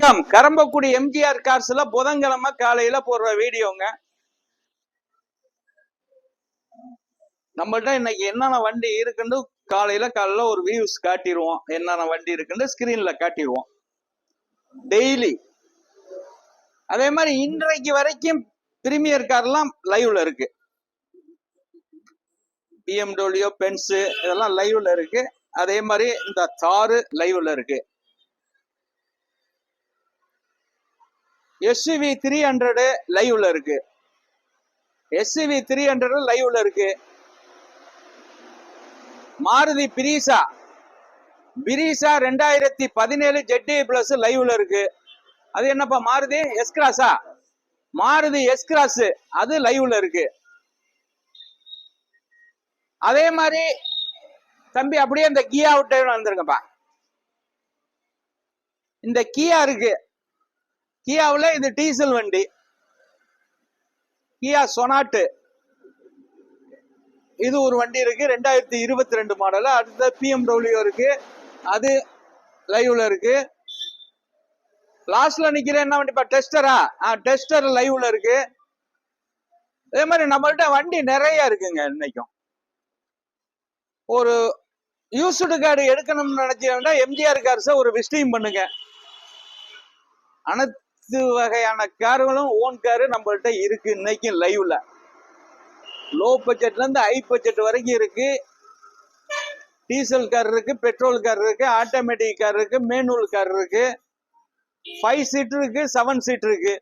வணக்கம். கரம்பக்குடி எம்ஜிஆர் கார்ஸ்ல புதன்கிழமை காலையில போடுற வீடியோங்க. நம்மள்ட்ட இன்னைக்கு என்னென்ன வண்டி இருக்குன்னு காலையில ஒரு வியூஸ் காட்டிடுவோம். என்னென்ன வண்டி இருக்குன்னு ஸ்கிரீன்ல காட்டிடுவோம் டெய்லி. அதே மாதிரி இன்றைக்கு வரைக்கும் பிரீமியர் கார்லாம் லைவ்ல இருக்கு. BMW, பென்ஸ் இதெல்லாம் லைவ்ல இருக்கு. அதே மாதிரி இந்த தாரு லைவ்ல இருக்கு. SUV 300 லைவ்ல இருக்கு. SUV 300 லைவ்ல இருக்கு. மாருதி பிரிசா 2017 ZD பிளஸ் லைவ்ல இருக்கு. அது என்னப்பா மாருதி எஸ் கிராஸா? மாருதி எஸ் கிராஸ் அது லைவ்ல இருக்கு. அதே மாதிரி தம்பி அப்படியே இந்த கியா விட்டு வந்திருக்கப்பா. இந்த கியா இருக்கு. கியாவுல இது டீசல் வண்டி. கியா சொனாட்டு இது ஒரு வண்டி இருக்கு. 2022 மாடல். அடுத்த BMW இருக்கு. அது லைவ்ல இருக்கு. லாஸ்ட்ல நிக்கிற என்ன வண்டிப்பா? டெஸ்டரா? டெஸ்டர் லைவ்ல இருக்கு. அதே மாதிரி நம்மள்ட்ட வண்டி நிறைய இருக்குங்க. இன்னைக்கும் ஒரு யூஸ்டு கார்டு எடுக்கணும்னு நினைச்சீங்கன்னா எம்ஜிஆர் கார்ஸை ஒரு விசிட்டிங் பண்ணுங்க. அனைத்து வகையான கார்களும் ஓன் காரு நம்மள்ட்ட இருக்கு. இன்னைக்கு லைவ்ல லோ பட்ஜெட்ல இருந்து ஹை பட்ஜெட் வரைக்கும் இருக்கு. டீசல் கார் இருக்கு, பெட்ரோல் கார் இருக்கு, ஆட்டோமேட்டிக் கார் இருக்கு, மேனுவல் கார் இருக்கு, 5 சீட் இருக்கு, 7 சீட் இருக்கு.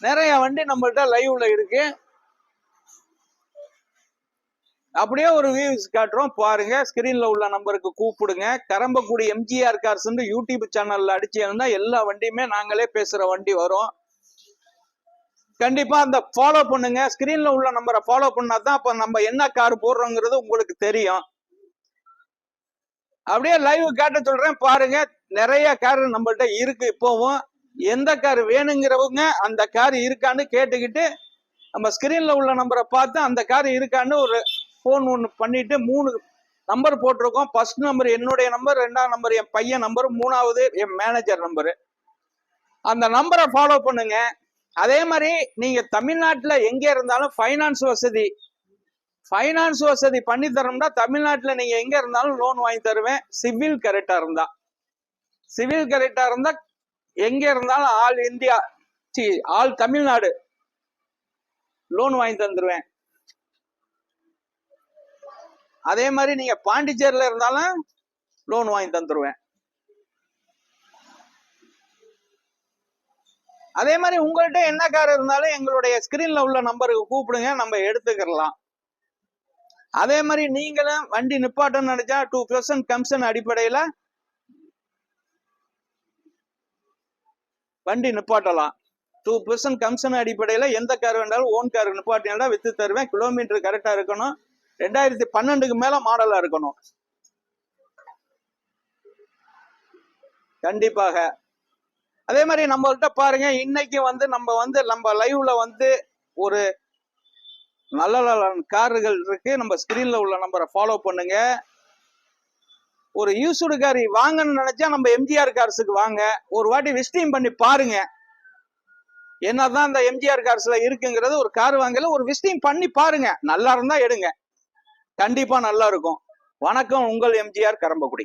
நிறைய வண்டி நம்மள்ட்ட லைவ்ல இருக்கு. அப்படியே ஒரு வியூஸ் காட்டுறோம் பாருங்க. ஸ்கிரீன்ல உள்ள நம்பருக்கு கூப்பிடுங்க. கரம்பக்குடி எம்ஜிஆர் கார்ஸ் யூடியூப் சேனல்ல அடிச்சீங்கன்னா எல்லா வண்டியுமே நாங்களே பேசுற வண்டி வரும். கண்டிப்பா அந்த ஃபாலோ பண்ணுங்க. ஸ்கிரீன்ல உள்ள நம்பரை ஃபாலோ பண்ணாதான் அப்ப நம்ம என்ன கார் போடுறோங்கிறது உங்களுக்கு தெரியும். அப்படியே லைவ் காட்ட சொல்றேன் பாருங்க. நிறைய கார் நம்மள்ட்ட இருக்கு. இப்போவும் எந்த கார் வேணுங்கிறவங்க அந்த கார் இருக்கான்னு கேட்டுக்கிட்டு நம்ம ஸ்கிரீன்ல உள்ள நம்பரை பார்த்து அந்த கார் இருக்கான்னு ஒரு போன் ஒன்று பண்ணிட்டு 3 நம்பர் போட்டிருக்கோம். ஃபர்ஸ்ட் நம்பர் என்னுடைய நம்பர், 2ஆம் நம்பர் என் பையன் நம்பர், 3ஆவது என் மேனேஜர் நம்பரு. அந்த நம்பரை ஃபாலோ பண்ணுங்க. அதே மாதிரி நீங்க தமிழ்நாட்டுல எங்க இருந்தாலும் ஃபைனான்ஸ் வசதி பண்ணி தரோம்னா தமிழ்நாட்டுல நீங்க எங்க இருந்தாலும் லோன் வாங்கி தருவேன். சிவில் கரெக்டா இருந்தா எங்க இருந்தாலும் all India all Tamil Nadu loan வாங்கி தந்துருவேன். அதே மாதிரி நீங்க பாண்டிச்சேரியில இருந்தாலும் லோன் வாங்கி தந்துருவேன். அதே மாதிரி உங்கள்கிட்ட என்ன கார் இருந்தாலும் எங்களுடைய ஸ்கிரீன்ல உள்ள நம்பருக்கு கூப்பிடுங்க, நம்ம எடுத்துக்கலாம். அதே மாதிரி நீங்களும் வண்டி நிப்பாட்டன்னு நினைச்சா 2% கமிஷன் அடிப்படையில வண்டி நிப்பாட்டலாம். 2% கமிஷன் அடிப்படையில எந்த கார் வேண்டாலும் ஓன் கார் நிப்பாட்டினா வித்து தருவேன். கிலோமீட்டர் கரெக்டா இருக்கணும். 2012க்கு மேல மாடலா இருக்கணும். கண்டிப்பாக. அதே மாதிரி நம்மள்கிட்ட பாருங்க. இன்னைக்கு நம்ம லைவ்ல ஒரு நல்ல கார்கள் இருக்கு. நம்ம ஸ்கிரீன்ல உள்ள நம்பரை ஃபாலோ பண்ணுங்க. ஒரு யூஸ்டு கார் வாங்கன்னு நினைச்சா நம்ம எம்ஜிஆர் கார்ஸுக்கு வாங்க. ஒரு வாட்டி விசிட்டிங் பண்ணி பாருங்க. என்னதான் இந்த எம்ஜிஆர் கார்ஸ்ல இருக்குங்கிறது. ஒரு கார் வாங்கல ஒரு விசிட்டிங் பண்ணி பாருங்க. நல்லா இருந்தா எடுங்க. கண்டிப்பா நல்லா இருக்கும். வணக்கம். உங்கள் எம்ஜிஆர் கரம்பக்குடி.